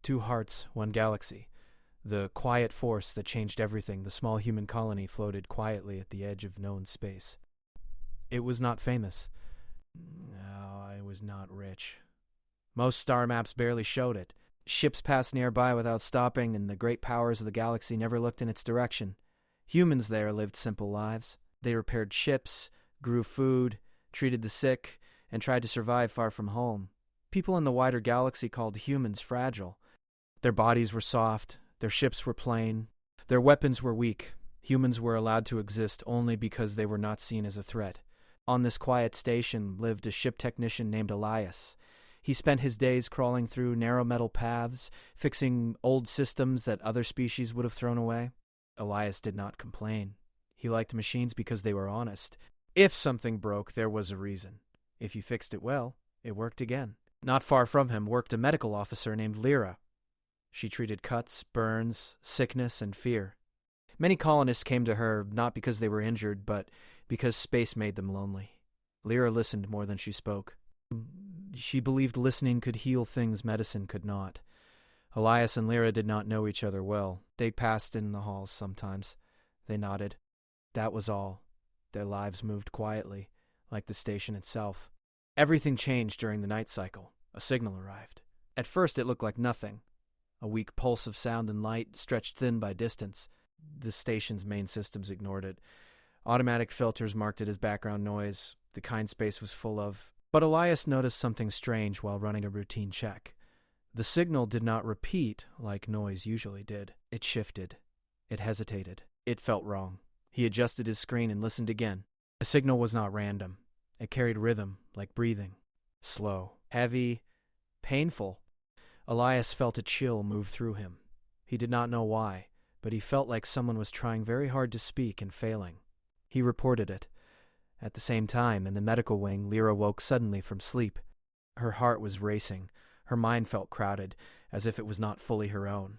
two hearts, one galaxy. The quiet force that changed everything, the small human colony floated quietly at the edge of known space. It was not famous. No, it was not rich. Most star maps barely showed it. Ships passed nearby without stopping, and the great powers of the galaxy never looked in its direction. Humans there lived simple lives. They repaired ships, grew food, treated the sick, and tried to survive far from home. People in the wider galaxy called humans fragile. Their bodies were soft, their ships were plain, their weapons were weak. Humans were allowed to exist only because they were not seen as a threat. On this quiet station lived a ship technician named Elias. He spent his days crawling through narrow metal paths, fixing old systems that other species would have thrown away. Elias did not complain. He liked machines because they were honest. If something broke, there was a reason. If you fixed it well, it worked again. Not far from him worked a medical officer named Lyra. She treated cuts, burns, sickness, and fear. Many colonists came to her not because they were injured, but because space made them lonely. Lyra listened more than she spoke. She believed listening could heal things medicine could not. Elias and Lyra did not know each other well. They passed in the halls sometimes. They nodded. That was all. Their lives moved quietly, like the station itself. Everything changed during the night cycle. A signal arrived. At first it looked like nothing. A weak pulse of sound and light, stretched thin by distance. The station's main systems ignored it. Automatic filters marked it as background noise, the kind space was full of. But Elias noticed something strange while running a routine check. The signal did not repeat like noise usually did. It shifted. It hesitated. It felt wrong. He adjusted his screen and listened again. The signal was not random. It carried rhythm, like breathing. Slow, heavy, painful. Elias felt a chill move through him. He did not know why, but he felt like someone was trying very hard to speak and failing. He reported it. At the same time, in the medical wing, Lyra woke suddenly from sleep. Her heart was racing. Her mind felt crowded, as if it was not fully her own.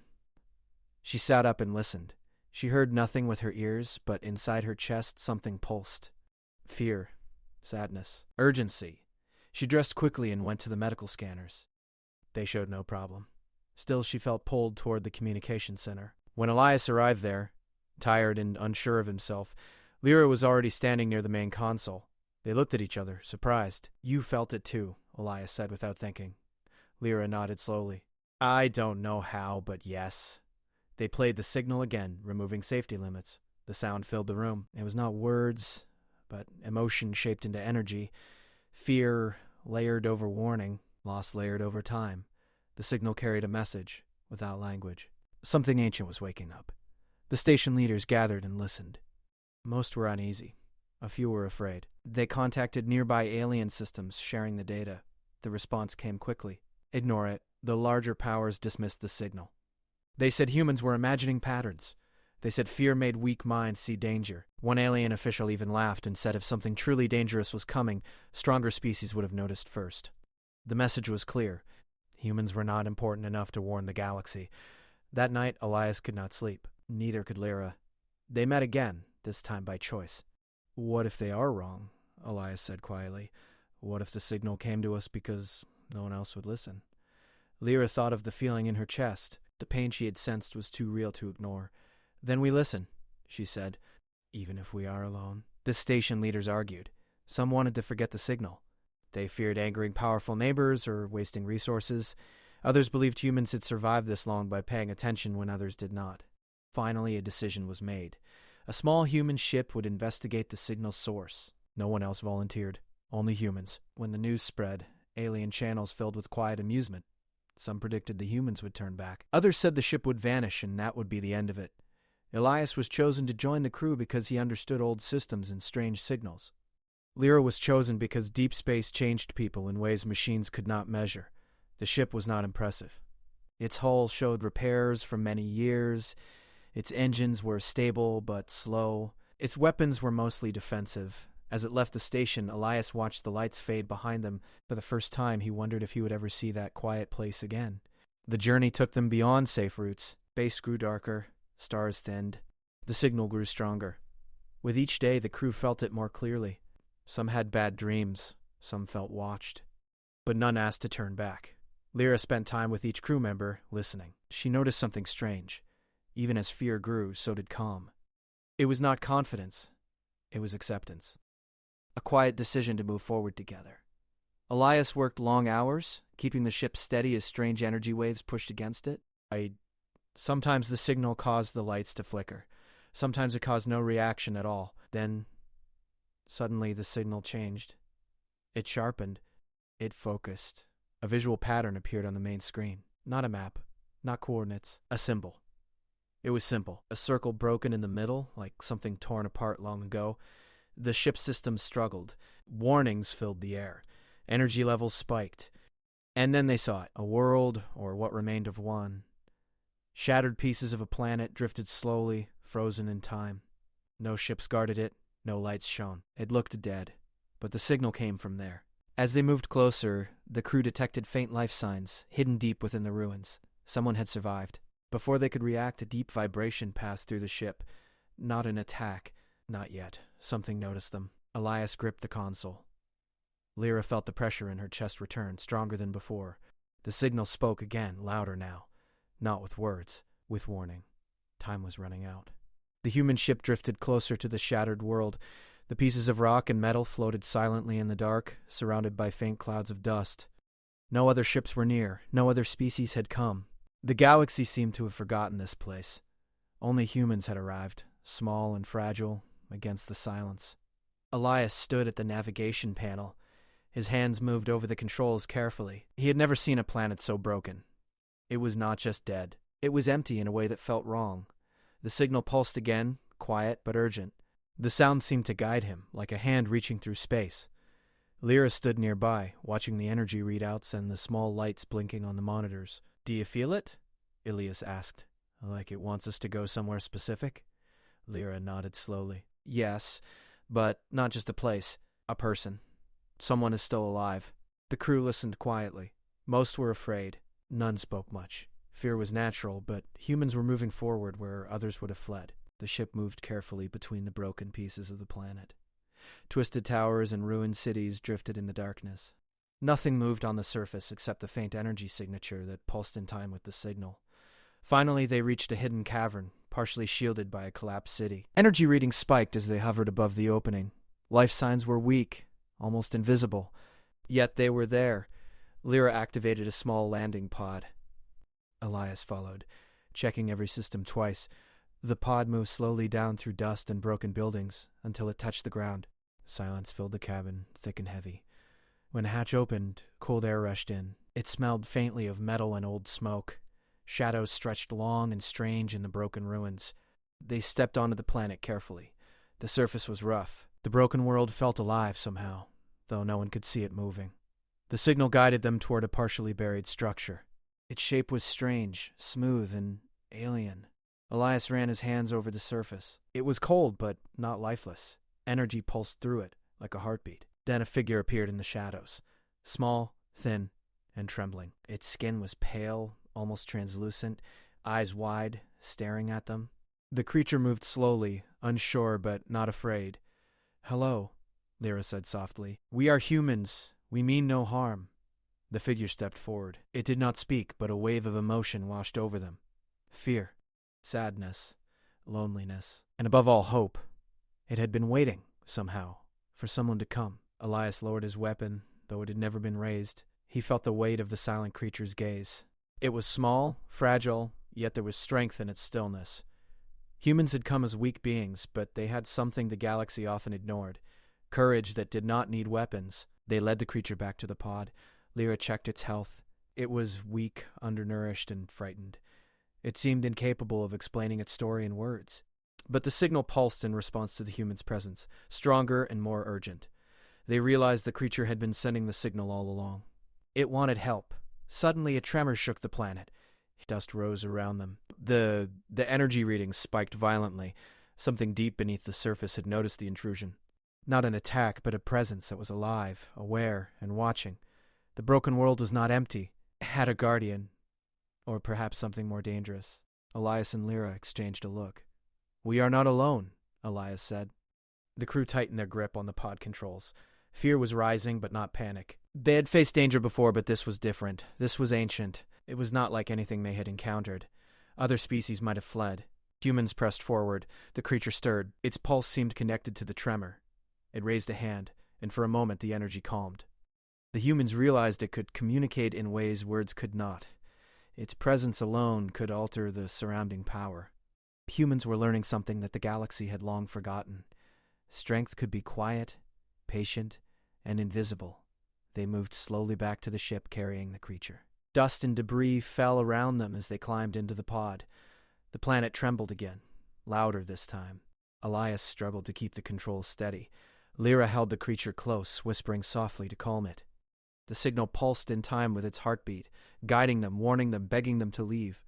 She sat up and listened. She heard nothing with her ears, but inside her chest something pulsed. Fear, sadness, urgency. She dressed quickly and went to the medical scanners. They showed no problem. Still, she felt pulled toward the communication center. When Elias arrived there, tired and unsure of himself, Lyra was already standing near the main console. They looked at each other, surprised. "You felt it too," Elias said without thinking. Lyra nodded slowly. "I don't know how, but yes." They played the signal again, removing safety limits. The sound filled the room. It was not words, but emotion shaped into energy. Fear layered over warning, loss layered over time. The signal carried a message, without language. Something ancient was waking up. The station leaders gathered and listened. Most were uneasy. A few were afraid. They contacted nearby alien systems, sharing the data. The response came quickly. Ignore it. The larger powers dismissed the signal. They said humans were imagining patterns. They said fear made weak minds see danger. One alien official even laughed and said if something truly dangerous was coming, stronger species would have noticed first. The message was clear. Humans were not important enough to warn the galaxy. That night, Elias could not sleep. Neither could Lyra. They met again, this time by choice. "What if they are wrong?" Elias said quietly. "What if the signal came to us because no one else would listen?" Lyra thought of the feeling in her chest. The pain she had sensed was too real to ignore. "Then we listen," she said, "even if we are alone." The station leaders argued. Some wanted to forget the signal. They feared angering powerful neighbors or wasting resources. Others believed humans had survived this long by paying attention when others did not. Finally, a decision was made. A small human ship would investigate the signal's source. No one else volunteered. Only humans. When the news spread, alien channels filled with quiet amusement. Some predicted the humans would turn back. Others said the ship would vanish and that would be the end of it. Elias was chosen to join the crew because he understood old systems and strange signals. Lyra was chosen because deep space changed people in ways machines could not measure. The ship was not impressive. Its hull showed repairs from many years. Its engines were stable but slow. Its weapons were mostly defensive. As it left the station, Elias watched the lights fade behind them. For the first time, he wondered if he would ever see that quiet place again. The journey took them beyond safe routes. Space grew darker. Stars thinned. The signal grew stronger. With each day, the crew felt it more clearly. Some had bad dreams. Some felt watched. But none asked to turn back. Lyra spent time with each crew member, listening. She noticed something strange. Even as fear grew, so did calm. It was not confidence. It was acceptance. A quiet decision to move forward together. Elias worked long hours, keeping the ship steady as strange energy waves pushed against it. Sometimes the signal caused the lights to flicker. Sometimes it caused no reaction at all. Then, suddenly the signal changed. It sharpened. It focused. A visual pattern appeared on the main screen. Not a map, not coordinates, a symbol. It was simple. A circle broken in the middle, like something torn apart long ago. The ship system struggled. Warnings filled the air. Energy levels spiked. And then they saw it. A world, or what remained of one. Shattered pieces of a planet drifted slowly, frozen in time. No ships guarded it, no lights shone. It looked dead, but the signal came from there. As they moved closer, the crew detected faint life signs, hidden deep within the ruins. Someone had survived. Before they could react, a deep vibration passed through the ship. Not an attack. Not yet. Something noticed them. Elias gripped the console. Lyra felt the pressure in her chest return, stronger than before. The signal spoke again, louder now. Not with words, with warning. Time was running out. The human ship drifted closer to the shattered world. The pieces of rock and metal floated silently in the dark, surrounded by faint clouds of dust. No other ships were near. No other species had come. The galaxy seemed to have forgotten this place. Only humans had arrived, small and fragile, against the silence. Elias stood at the navigation panel. His hands moved over the controls carefully. He had never seen a planet so broken. It was not just dead. It was empty in a way that felt wrong. The signal pulsed again, quiet but urgent. The sound seemed to guide him, like a hand reaching through space. Lyra stood nearby, watching the energy readouts and the small lights blinking on the monitors. "Do you feel it?" Elias asked. "Like it wants us to go somewhere specific?" Lyra nodded slowly. "Yes, but not just a place. A person. Someone is still alive." The crew listened quietly. Most were afraid. None spoke much. Fear was natural, but humans were moving forward where others would have fled. The ship moved carefully between the broken pieces of the planet. Twisted towers and ruined cities drifted in the darkness. Nothing moved on the surface except the faint energy signature that pulsed in time with the signal. Finally, they reached a hidden cavern, partially shielded by a collapsed city. Energy readings spiked as they hovered above the opening. Life signs were weak, almost invisible. Yet they were there. Lyra activated a small landing pod. Elias followed, checking every system twice. The pod moved slowly down through dust and broken buildings until it touched the ground. Silence filled the cabin, thick and heavy. When the hatch opened, cold air rushed in. It smelled faintly of metal and old smoke. Shadows stretched long and strange in the broken ruins. They stepped onto the planet carefully. The surface was rough. The broken world felt alive somehow, though no one could see it moving. The signal guided them toward a partially buried structure. Its shape was strange, smooth, and alien. Elias ran his hands over the surface. It was cold, but not lifeless. Energy pulsed through it, like a heartbeat. Then a figure appeared in the shadows. Small, thin, and trembling. Its skin was pale, almost translucent, eyes wide, staring at them. The creature moved slowly, unsure but not afraid. "Hello," Lyra said softly. "We are humans. We mean no harm." The figure stepped forward. It did not speak, but a wave of emotion washed over them. Fear. Sadness, loneliness, and above all, hope. It had been waiting, somehow, for someone to come. Elias lowered his weapon, though it had never been raised. He felt the weight of the silent creature's gaze. It was small, fragile, yet there was strength in its stillness. Humans had come as weak beings, but they had something the galaxy often ignored. Courage that did not need weapons. They led the creature back to the pod. Lyra checked its health. It was weak, undernourished, and frightened. It seemed incapable of explaining its story in words. But the signal pulsed in response to the human's presence, stronger and more urgent. They realized the creature had been sending the signal all along. It wanted help. Suddenly a tremor shook the planet. Dust rose around them. The energy readings spiked violently. Something deep beneath the surface had noticed the intrusion. Not an attack, but a presence that was alive, aware, and watching. The broken world was not empty. It had a guardian. Or perhaps something more dangerous. Elias and Lyra exchanged a look. "We are not alone," Elias said. The crew tightened their grip on the pod controls. Fear was rising, but not panic. They had faced danger before, but this was different. This was ancient. It was not like anything they had encountered. Other species might have fled. Humans pressed forward. The creature stirred. Its pulse seemed connected to the tremor. It raised a hand, and for a moment the energy calmed. The humans realized it could communicate in ways words could not. Its presence alone could alter the surrounding power. Humans were learning something that the galaxy had long forgotten. Strength could be quiet, patient, and invisible. They moved slowly back to the ship carrying the creature. Dust and debris fell around them as they climbed into the pod. The planet trembled again, louder this time. Elias struggled to keep the controls steady. Lyra held the creature close, whispering softly to calm it. The signal pulsed in time with its heartbeat, guiding them, warning them, begging them to leave.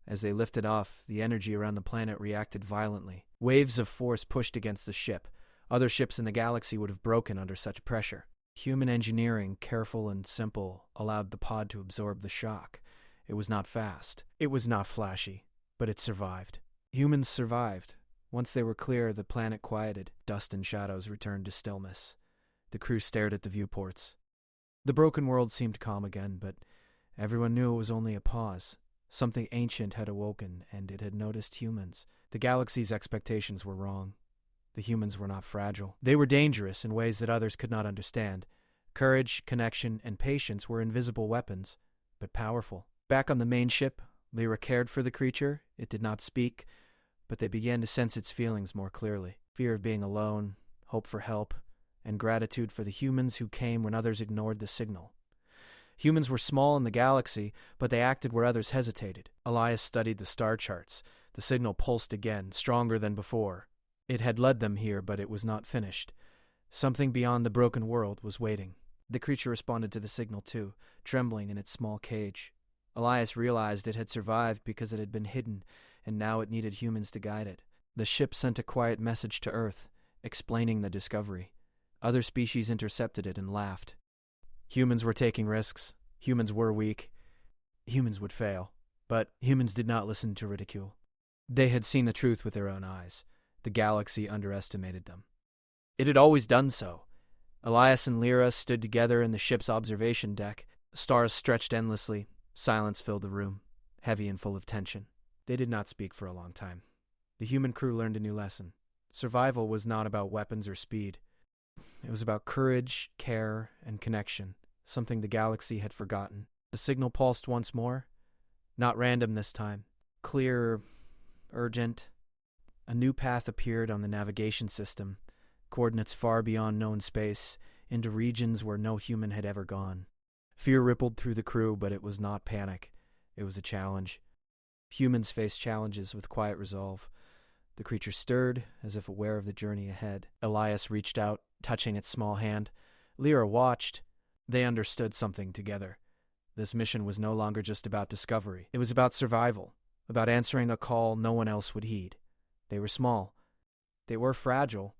As they lifted off, the energy around the planet reacted violently. Waves of force pushed against the ship. Other ships in the galaxy would have broken under such pressure. Human engineering, careful and simple, allowed the pod to absorb the shock. It was not fast. It was not flashy, but it survived. Humans survived. Once they were clear, the planet quieted. Dust and shadows returned to stillness. The crew stared at the viewports. The broken world seemed calm again, but everyone knew it was only a pause. Something ancient had awoken, and it had noticed humans. The galaxy's expectations were wrong. The humans were not fragile. They were dangerous in ways that others could not understand. Courage, connection, and patience were invisible weapons, but powerful. Back on the main ship, Lyra cared for the creature. It did not speak, but they began to sense its feelings more clearly. Fear of being alone, hope for help, and gratitude for the humans who came when others ignored the signal. Humans were small in the galaxy, but they acted where others hesitated. Elias studied the star charts. The signal pulsed again, stronger than before. It had led them here, but it was not finished. Something beyond the broken world was waiting. The creature responded to the signal too, trembling in its small cage. Elias realized it had survived because it had been hidden, and now it needed humans to guide it. The ship sent a quiet message to Earth, explaining the discovery. Other species intercepted it and laughed. Humans were taking risks. Humans were weak. Humans would fail. But humans did not listen to ridicule. They had seen the truth with their own eyes. The galaxy underestimated them. It had always done so. Elias and Lyra stood together in the ship's observation deck. Stars stretched endlessly. Silence filled the room, heavy and full of tension. They did not speak for a long time. The human crew learned a new lesson. Survival was not about weapons or speed. It was about courage, care, and connection, something the galaxy had forgotten. The signal pulsed once more. Not random this time. Clear, urgent. A new path appeared on the navigation system, coordinates far beyond known space, into regions where no human had ever gone. Fear rippled through the crew, but it was not panic. It was a challenge. Humans faced challenges with quiet resolve. The creature stirred, as if aware of the journey ahead. Elias reached out, touching its small hand. Lyra watched. They understood something together. This mission was no longer just about discovery. It was about survival, about answering a call no one else would heed. They were small. They were fragile,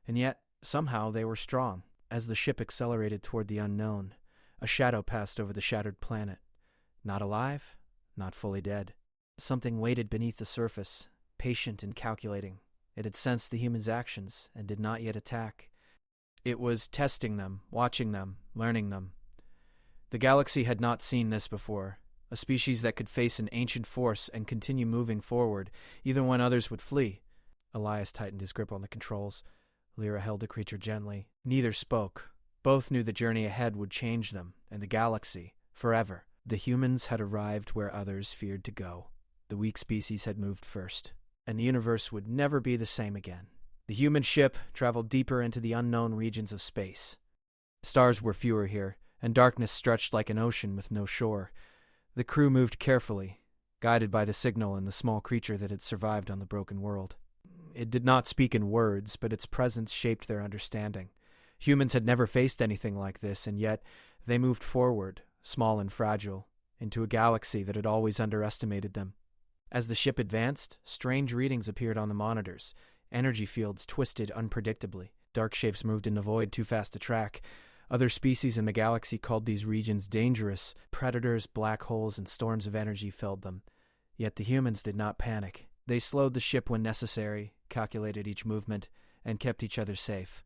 and yet somehow they were strong. As the ship accelerated toward the unknown, a shadow passed over the shattered planet. Not alive, not fully dead. Something waited beneath the surface, patient and calculating. It had sensed the humans' actions and did not yet attack. It was testing them, watching them, learning them. The galaxy had not seen this before, a species that could face an ancient force and continue moving forward, even when others would flee. Elias tightened his grip on the controls. Lyra held the creature gently. Neither spoke. Both knew the journey ahead would change them, and the galaxy, forever. The humans had arrived where others feared to go. The weak species had moved first, and the universe would never be the same again. The human ship traveled deeper into the unknown regions of space. Stars were fewer here, and darkness stretched like an ocean with no shore. The crew moved carefully, guided by the signal and the small creature that had survived on the broken world. It did not speak in words, but its presence shaped their understanding. Humans had never faced anything like this, and yet they moved forward, small and fragile, into a galaxy that had always underestimated them. As the ship advanced, strange readings appeared on the monitors. Energy fields twisted unpredictably. Dark shapes moved in the void too fast to track. Other species in the galaxy called these regions dangerous. Predators, black holes, and storms of energy filled them. Yet the humans did not panic. They slowed the ship when necessary, calculated each movement, and kept each other safe.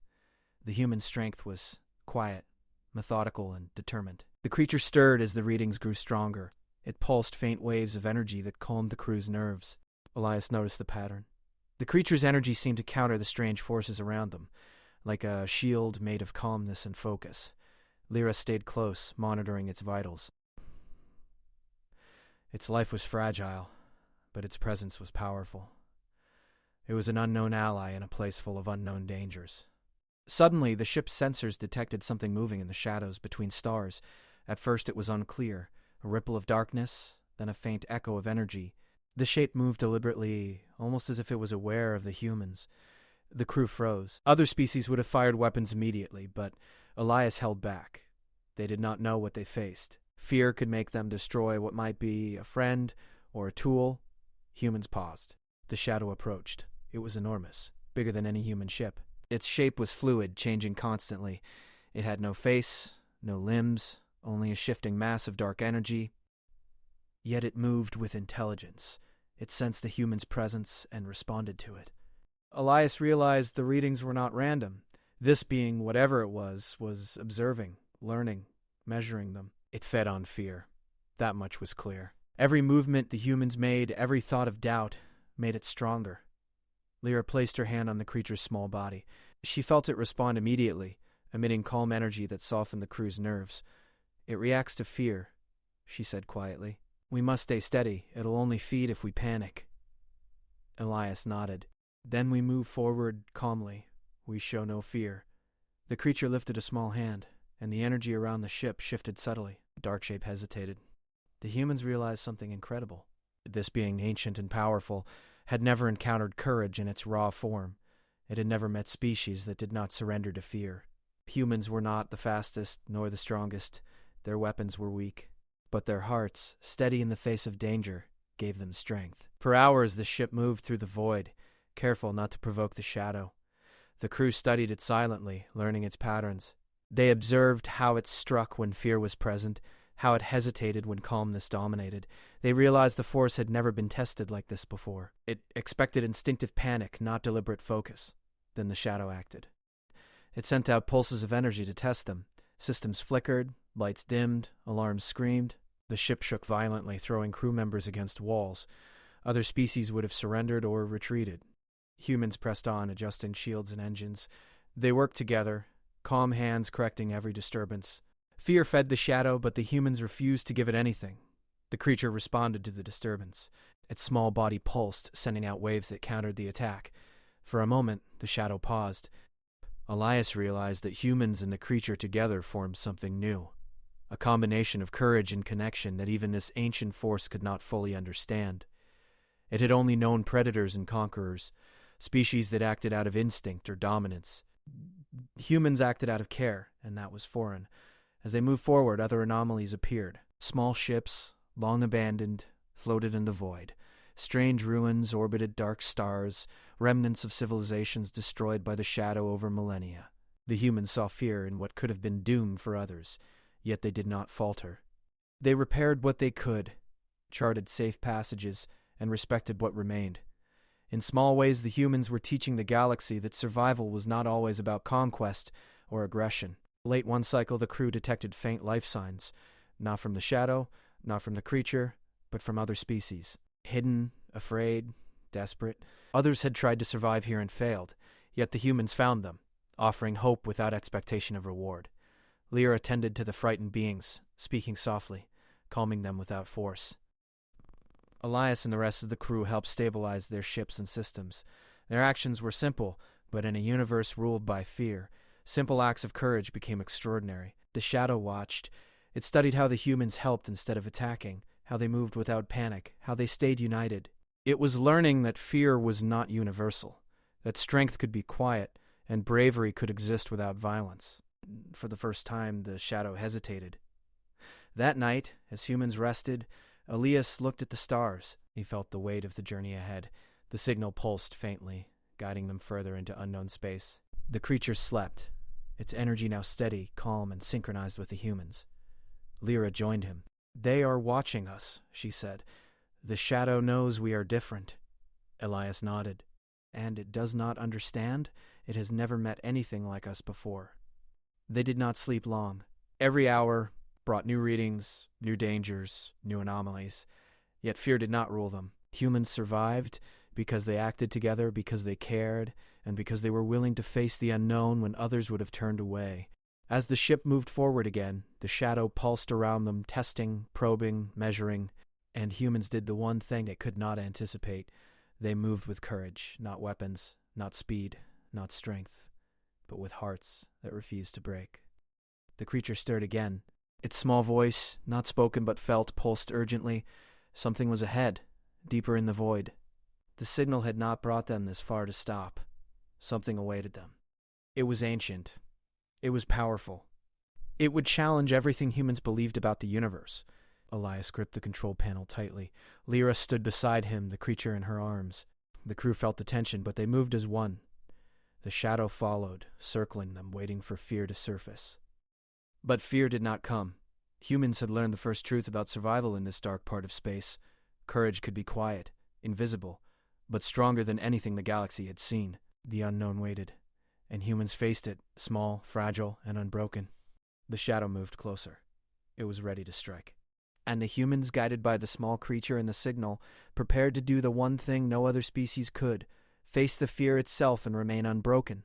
The human strength was quiet, methodical, and determined. The creature stirred as the readings grew stronger. It pulsed faint waves of energy that calmed the crew's nerves. Elias noticed the pattern. The creature's energy seemed to counter the strange forces around them, like a shield made of calmness and focus. Lyra stayed close, monitoring its vitals. Its life was fragile, but its presence was powerful. It was an unknown ally in a place full of unknown dangers. Suddenly, the ship's sensors detected something moving in the shadows between stars. At first it was unclear, a ripple of darkness, then a faint echo of energy. The shape moved deliberately, almost as if it was aware of the humans. The crew froze. Other species would have fired weapons immediately, but Elias held back. They did not know what they faced. Fear could make them destroy what might be a friend or a tool. Humans paused. The shadow approached. It was enormous, bigger than any human ship. Its shape was fluid, changing constantly. It had no face, no limbs, only a shifting mass of dark energy. Yet it moved with intelligence. It sensed the human's presence and responded to it. Elias realized the readings were not random. This being, whatever it was observing, learning, measuring them. It fed on fear. That much was clear. Every movement the humans made, every thought of doubt, made it stronger. Lyra placed her hand on the creature's small body. She felt it respond immediately, emitting calm energy that softened the crew's nerves. "It reacts to fear," she said quietly. "We must stay steady. It'll only feed if we panic." Elias nodded. "Then we move forward calmly. We show no fear." The creature lifted a small hand, and the energy around the ship shifted subtly. The dark shape hesitated. The humans realized something incredible. This being ancient and powerful had never encountered courage in its raw form. It had never met species that did not surrender to fear. Humans were not the fastest nor the strongest. Their weapons were weak. But their hearts, steady in the face of danger, gave them strength. For hours the ship moved through the void, careful not to provoke the shadow. The crew studied it silently, learning its patterns. They observed how it struck when fear was present, how it hesitated when calmness dominated. They realized the force had never been tested like this before. It expected instinctive panic, not deliberate focus. Then the shadow acted. It sent out pulses of energy to test them. Systems flickered, lights dimmed, alarms screamed. The ship shook violently, throwing crew members against walls. Other species would have surrendered or retreated. Humans pressed on, adjusting shields and engines. They worked together, calm hands correcting every disturbance. Fear fed the shadow, but the humans refused to give it anything. The creature responded to the disturbance. Its small body pulsed, sending out waves that countered the attack. For a moment, the shadow paused. Elias realized that humans and the creature together formed something new. A combination of courage and connection that even this ancient force could not fully understand. It had only known predators and conquerors, species that acted out of instinct or dominance. Humans acted out of care, and that was foreign. As they moved forward, other anomalies appeared. Small ships, long abandoned, floated in the void. Strange ruins orbited dark stars, remnants of civilizations destroyed by the shadow over millennia. The humans saw fear in what could have been doom for others, yet they did not falter. They repaired what they could, charted safe passages, and respected what remained. In small ways, the humans were teaching the galaxy that survival was not always about conquest or aggression. Late one cycle, the crew detected faint life signs, not from the shadow, not from the creature, but from other species. Hidden, afraid, desperate. Others had tried to survive here and failed, yet the humans found them, offering hope without expectation of reward. Lyra attended to the frightened beings, speaking softly, calming them without force. Elias and the rest of the crew helped stabilize their ships and systems. Their actions were simple, but in a universe ruled by fear, simple acts of courage became extraordinary. The shadow watched. It studied how the humans helped instead of attacking, how they moved without panic, how they stayed united. It was learning that fear was not universal, that strength could be quiet, and bravery could exist without violence. For the first time, the shadow hesitated. That night, as humans rested, Elias looked at the stars. He felt the weight of the journey ahead. The signal pulsed faintly, guiding them further into unknown space. The creature slept, its energy now steady, calm, and synchronized with the humans. Lyra joined him. "They are watching us," she said. "The shadow knows we are different." Elias nodded. "And it does not understand? It has never met anything like us before." They did not sleep long. Every hour brought new readings, new dangers, new anomalies. Yet fear did not rule them. Humans survived because they acted together, because they cared, and because they were willing to face the unknown when others would have turned away. As the ship moved forward again, the shadow pulsed around them, testing, probing, measuring, and humans did the one thing they could not anticipate. They moved with courage, not weapons, not speed, not strength, but with hearts that refused to break. The creature stirred again. Its small voice, not spoken but felt, pulsed urgently. Something was ahead, deeper in the void. The signal had not brought them this far to stop. Something awaited them. It was ancient. It was powerful. It would challenge everything humans believed about the universe. Elias gripped the control panel tightly. Lyra stood beside him, the creature in her arms. The crew felt the tension, but they moved as one. The shadow followed, circling them, waiting for fear to surface. But fear did not come. Humans had learned the first truth about survival in this dark part of space. Courage could be quiet, invisible, but stronger than anything the galaxy had seen. The unknown waited, and humans faced it, small, fragile, and unbroken. The shadow moved closer. It was ready to strike. And the humans, guided by the small creature and the signal, prepared to do the one thing no other species could, face the fear itself and remain unbroken.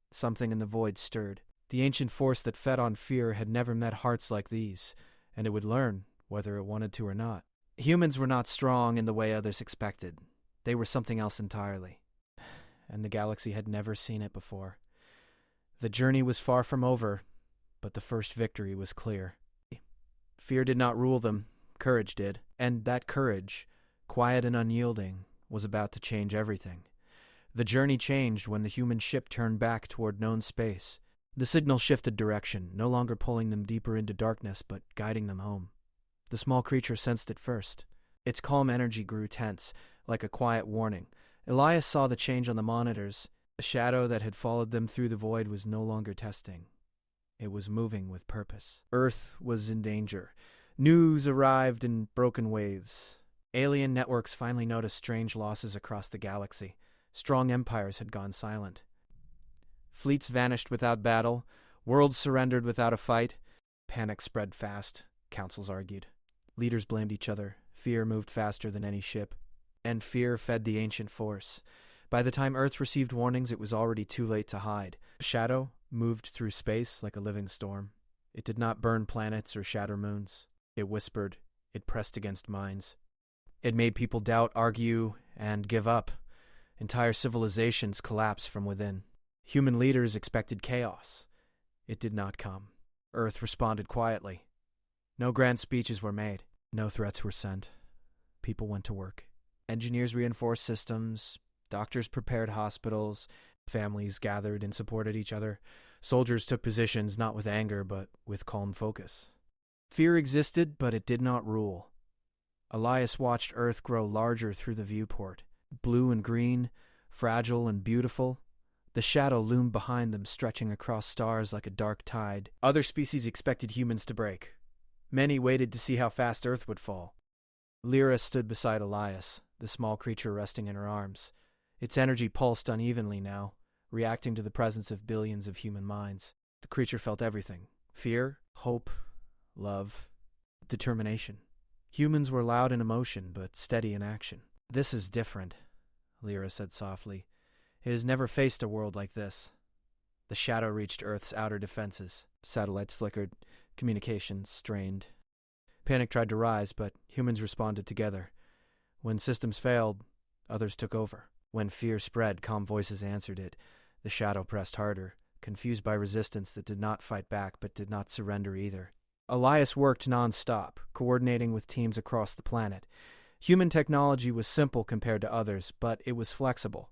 Something in the void stirred. The ancient force that fed on fear had never met hearts like these, and it would learn, whether it wanted to or not. Humans were not strong in the way others expected. They were something else entirely. And the galaxy had never seen it before. The journey was far from over, but the first victory was clear. Fear did not rule them, courage did. And that courage, quiet and unyielding, was about to change everything. The journey changed when the human ship turned back toward known space. The signal shifted direction, no longer pulling them deeper into darkness, but guiding them home. The small creature sensed it first. Its calm energy grew tense, like a quiet warning. Elias saw the change on the monitors. The shadow that had followed them through the void was no longer testing. It was moving with purpose. Earth was in danger. News arrived in broken waves. Alien networks finally noticed strange losses across the galaxy. Strong empires had gone silent. Fleets vanished without battle. Worlds surrendered without a fight. Panic spread fast, councils argued. Leaders blamed each other. Fear moved faster than any ship. And fear fed the ancient force. By the time Earth received warnings, it was already too late to hide. Shadow moved through space like a living storm. It did not burn planets or shatter moons. It whispered. It pressed against minds. It made people doubt, argue, and give up. Entire civilizations collapsed from within. Human leaders expected chaos. It did not come. Earth responded quietly. No grand speeches were made. No threats were sent. People went to work. Engineers reinforced systems. Doctors prepared hospitals. Families gathered and supported each other. Soldiers took positions not with anger, but with calm focus. Fear existed, but it did not rule. Elias watched Earth grow larger through the viewport. Blue and green, fragile and beautiful. The shadow loomed behind them, stretching across stars like a dark tide. Other species expected humans to break. Many waited to see how fast Earth would fall. Lyra stood beside Elias, the small creature resting in her arms. Its energy pulsed unevenly now, reacting to the presence of billions of human minds. The creature felt everything: fear, hope, love, determination. Humans were loud in emotion, but steady in action. "This is different," Lyra said softly. "It has never faced a world like this." The shadow reached Earth's outer defenses. Satellites flickered, communications strained. Panic tried to rise, but humans responded together. When systems failed, others took over. When fear spread, calm voices answered it. The shadow pressed harder, confused by resistance that did not fight back but did not surrender either. Elias worked non-stop, coordinating with teams across the planet. Human technology was simple compared to others, but it was flexible.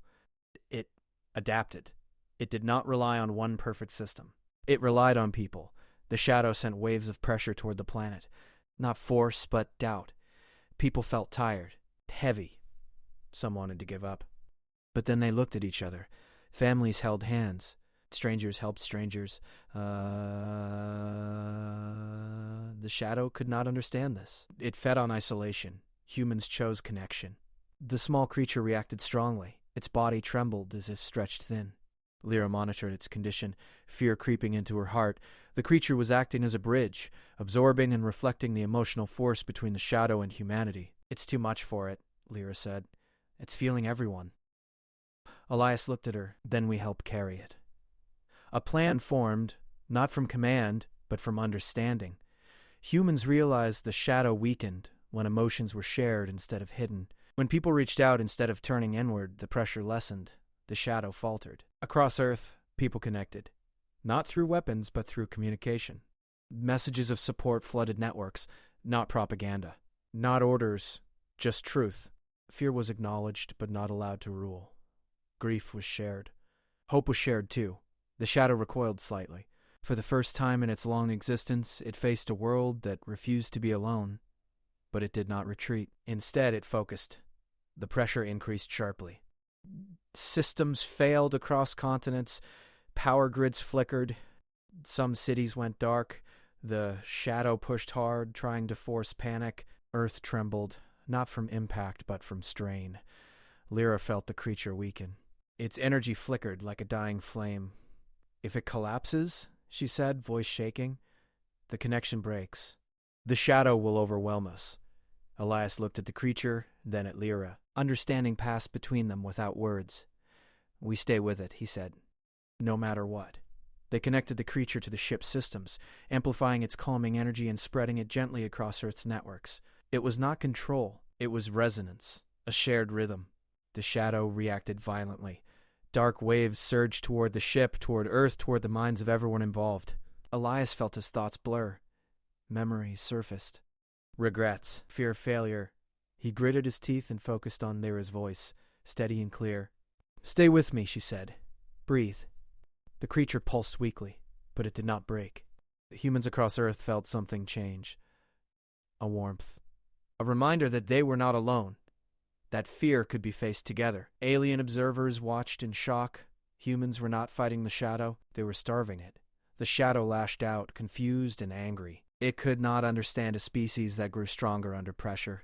It adapted. It did not rely on one perfect system. It relied on people. The shadow sent waves of pressure toward the planet. Not force, but doubt. People felt tired, heavy. Some wanted to give up. But then they looked at each other. Families held hands. Strangers helped strangers. The shadow could not understand this. It fed on isolation. Humans chose connection. The small creature reacted strongly. Its body trembled as if stretched thin. Lyra monitored its condition, fear creeping into her heart. The creature was acting as a bridge, absorbing and reflecting the emotional force between the shadow and humanity. "It's too much for it," Lyra said. "It's feeling everyone." Elias looked at her. "Then we help carry it." A plan formed, not from command, but from understanding. Humans realized the shadow weakened when emotions were shared instead of hidden. When people reached out instead of turning inward, the pressure lessened. The shadow faltered. Across Earth, people connected. Not through weapons, but through communication. Messages of support flooded networks, not propaganda. Not orders, just truth. Fear was acknowledged, but not allowed to rule. Grief was shared. Hope was shared too. The shadow recoiled slightly. For the first time in its long existence, it faced a world that refused to be alone. But it did not retreat. Instead, it focused. The pressure increased sharply. Systems failed across continents. Power grids flickered. Some cities went dark. The shadow pushed hard, trying to force panic. Earth trembled, not from impact, but from strain. Lyra felt the creature weaken. Its energy flickered like a dying flame. "If it collapses," she said, voice shaking, "the connection breaks. The shadow will overwhelm us." Elias looked at the creature, then at Lyra. Understanding passed between them without words. "We stay with it," he said, "no matter what." They connected the creature to the ship's systems, amplifying its calming energy and spreading it gently across Earth's networks. It was not control, it was resonance, a shared rhythm. The shadow reacted violently. Dark waves surged toward the ship, toward Earth, toward the minds of everyone involved. Elias felt his thoughts blur. Memories surfaced. Regrets, fear of failure. He gritted his teeth and focused on Lyra's voice, steady and clear. "Stay with me," she said. "Breathe." The creature pulsed weakly, but it did not break. The humans across Earth felt something change. A warmth. A reminder that they were not alone. That fear could be faced together. Alien observers watched in shock. Humans were not fighting the shadow, they were starving it. The shadow lashed out, confused and angry. It could not understand a species that grew stronger under pressure.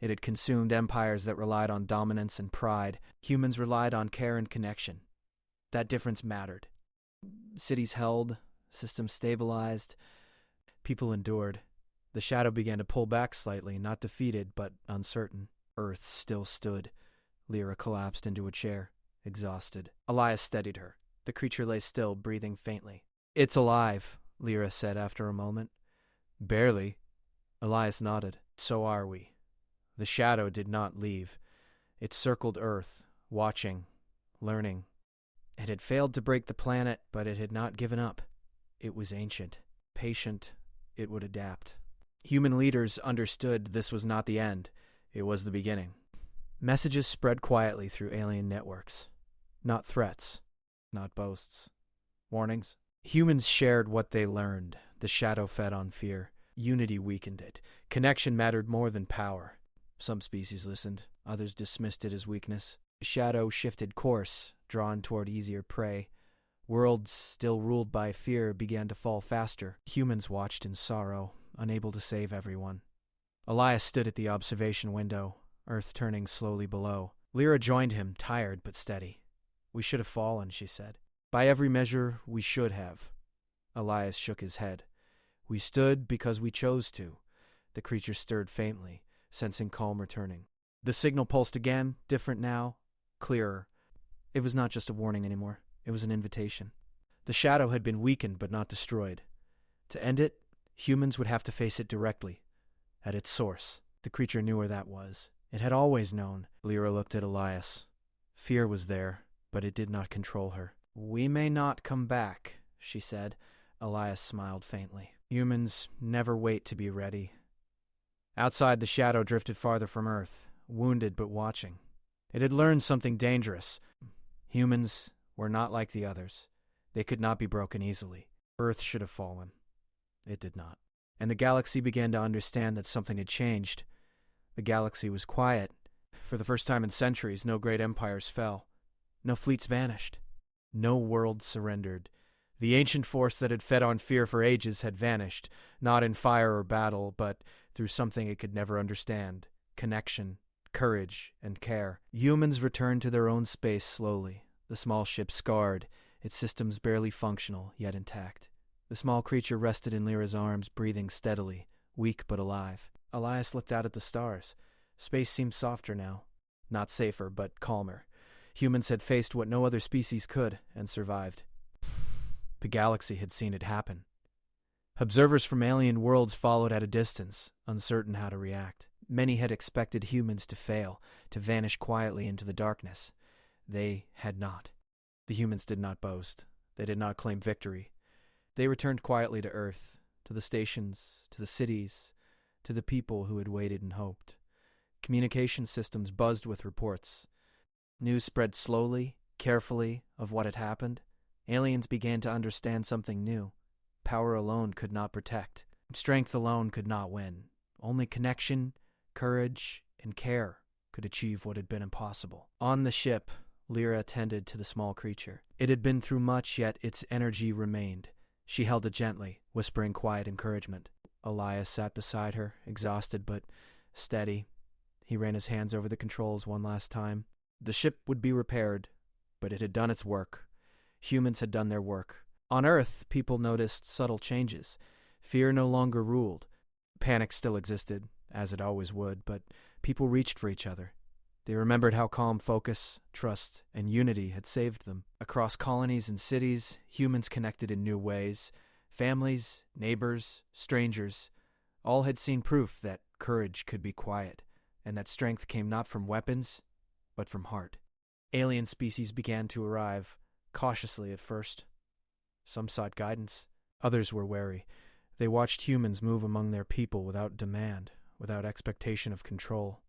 It had consumed empires that relied on dominance and pride. Humans relied on care and connection. That difference mattered. Cities held, systems stabilized, people endured. The shadow began to pull back slightly, not defeated, but uncertain. Earth still stood. Lyra collapsed into a chair, exhausted. Elias steadied her. The creature lay still, breathing faintly. "It's alive," Lyra said after a moment. "Barely." Elias nodded. "So are we." The shadow did not leave. It circled Earth, watching, learning. It had failed to break the planet, but it had not given up. It was ancient, patient. It would adapt. Human leaders understood this was not the end. It was the beginning. Messages spread quietly through alien networks. Not threats, not boasts. Warnings. Humans shared what they learned. The shadow fed on fear. Unity weakened it. Connection mattered more than power. Some species listened. Others dismissed it as weakness. The shadow shifted course, drawn toward easier prey. Worlds still ruled by fear began to fall faster. Humans watched in sorrow, unable to save everyone. Elias stood at the observation window, Earth turning slowly below. Lyra joined him, tired but steady. "We should have fallen," she said. "By every measure, we should have." Elias shook his head. "We stood because we chose to." The creature stirred faintly, sensing calm returning. The signal pulsed again, different now, clearer. It was not just a warning anymore. It was an invitation. The shadow had been weakened but not destroyed. To end it, humans would have to face it directly, at its source. The creature knew where that was. It had always known. Lyra looked at Elias. Fear was there, but it did not control her. "We may not come back," she said. Elias smiled faintly. "Humans never wait to be ready." Outside, the shadow drifted farther from Earth, wounded but watching. It had learned something dangerous. Humans were not like the others. They could not be broken easily. Earth should have fallen. It did not. And the galaxy began to understand that something had changed. The galaxy was quiet. For the first time in centuries, no great empires fell. No fleets vanished. No world surrendered. The ancient force that had fed on fear for ages had vanished, not in fire or battle, but through something it could never understand: connection, courage, and care. Humans returned to their own space slowly, the small ship scarred, its systems barely functional, yet intact. The small creature rested in Lyra's arms, breathing steadily, weak but alive. Elias looked out at the stars. Space seemed softer now. Not safer, but calmer. Humans had faced what no other species could, and survived. The galaxy had seen it happen. Observers from alien worlds followed at a distance, uncertain how to react. Many had expected humans to fail, to vanish quietly into the darkness. They had not. The humans did not boast. They did not claim victory. They returned quietly to Earth, to the stations, to the cities, to the people who had waited and hoped. Communication systems buzzed with reports. News spread slowly, carefully, of what had happened. Aliens began to understand something new. Power alone could not protect. Strength alone could not win. Only connection, courage, and care could achieve what had been impossible. On the ship, Lyra tended to the small creature. It had been through much, yet its energy remained. She held it gently, whispering quiet encouragement. Elias sat beside her, exhausted but steady. He ran his hands over the controls one last time. The ship would be repaired, but it had done its work. Humans had done their work. On Earth, people noticed subtle changes. Fear no longer ruled. Panic still existed, as it always would, but people reached for each other. They remembered how calm focus, trust, and unity had saved them. Across colonies and cities, humans connected in new ways. Families, neighbors, strangers, all had seen proof that courage could be quiet, and that strength came not from weapons, but from heart. Alien species began to arrive, cautiously at first. Some sought guidance. Others were wary. They watched humans move among their people without demand, without expectation of control.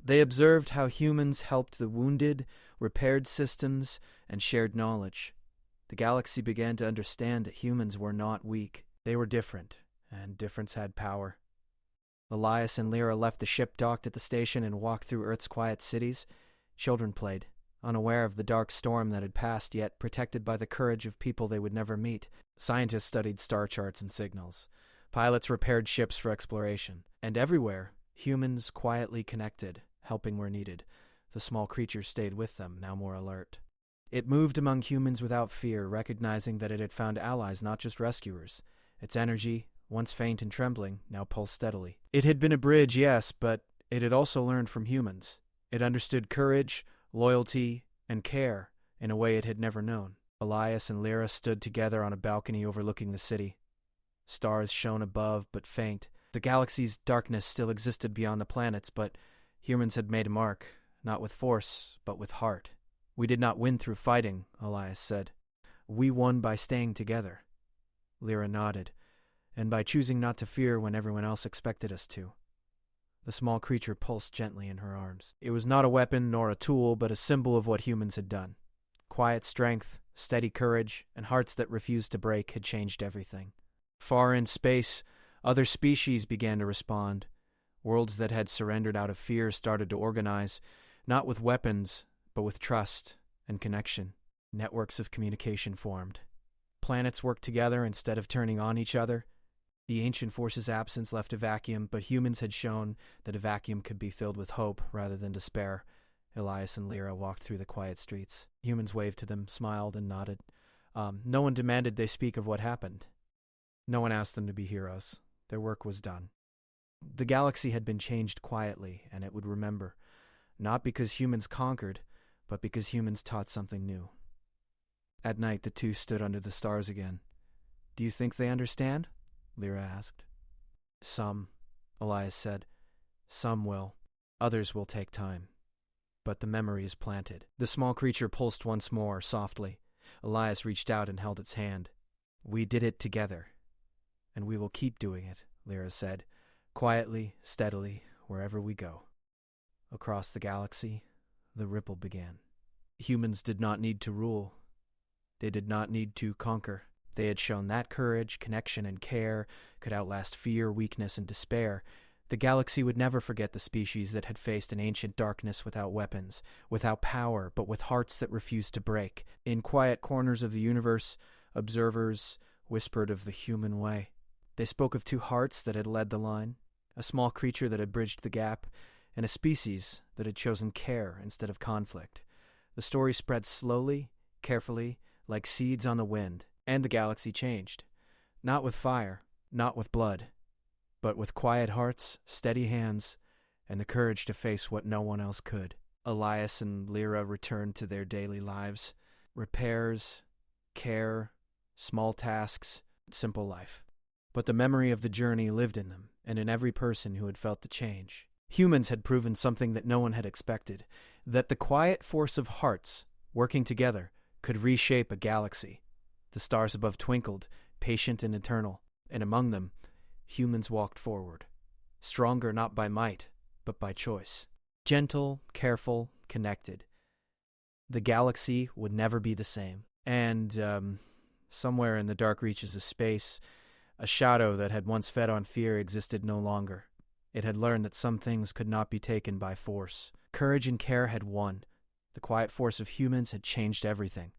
They observed how humans helped the wounded, repaired systems, and shared knowledge. The galaxy began to understand that humans were not weak. They were different, and difference had power. Elias and Lyra left the ship docked at the station and walked through Earth's quiet cities. Children played, unaware of the dark storm that had passed, yet protected by the courage of people they would never meet. Scientists studied star charts and signals. Pilots repaired ships for exploration. And everywhere, humans quietly connected, helping where needed. The small creature stayed with them, now more alert. It moved among humans without fear, recognizing that it had found allies, not just rescuers. Its energy, once faint and trembling, now pulsed steadily. It had been a bridge, yes, but it had also learned from humans. It understood courage, loyalty, and care in a way it had never known. Elias and Lyra stood together on a balcony overlooking the city. Stars shone above, but faint. The galaxy's darkness still existed beyond the planets, but humans had made a mark, not with force, but with heart. "We did not win through fighting," Elias said. "We won by staying together." Lyra nodded, "and by choosing not to fear when everyone else expected us to." The small creature pulsed gently in her arms. It was not a weapon nor a tool, but a symbol of what humans had done. Quiet strength, steady courage, and hearts that refused to break had changed everything. Far in space, other species began to respond. Worlds that had surrendered out of fear started to organize, not with weapons, but with trust and connection. Networks of communication formed. Planets worked together instead of turning on each other. The ancient force's absence left a vacuum, but humans had shown that a vacuum could be filled with hope rather than despair. Elias and Lyra walked through the quiet streets. Humans waved to them, smiled, and nodded. No one demanded they speak of what happened. No one asked them to be heroes. Their work was done. The galaxy had been changed quietly, and it would remember, not because humans conquered, but because humans taught something new. At night, the two stood under the stars again. "Do you think they understand?" Lyra asked. "Some," Elias said. "Some will. Others will take time. But the memory is planted." The small creature pulsed once more, softly. Elias reached out and held its hand. "We did it together. And we will keep doing it," Lyra said, quietly, steadily, wherever we go. Across the galaxy, the ripple began. Humans did not need to rule. They did not need to conquer. They had shown that courage, connection, and care could outlast fear, weakness, and despair. The galaxy would never forget the species that had faced an ancient darkness without weapons, without power, but with hearts that refused to break. In quiet corners of the universe, observers whispered of the human way. They spoke of two hearts that had led the line, a small creature that had bridged the gap, and a species that had chosen care instead of conflict. The story spread slowly, carefully, like seeds on the wind, and the galaxy changed. Not with fire, not with blood, but with quiet hearts, steady hands, and the courage to face what no one else could. Elias and Lyra returned to their daily lives. Repairs, care, small tasks, simple life. But the memory of the journey lived in them, and in every person who had felt the change. Humans had proven something that no one had expected, that the quiet force of hearts, working together, could reshape a galaxy. The stars above twinkled, patient and eternal, and among them, humans walked forward, stronger not by might, but by choice. Gentle, careful, connected. The galaxy would never be the same. And, somewhere in the dark reaches of space, a shadow that had once fed on fear existed no longer. It had learned that some things could not be taken by force. Courage and care had won. The quiet force of humans had changed everything.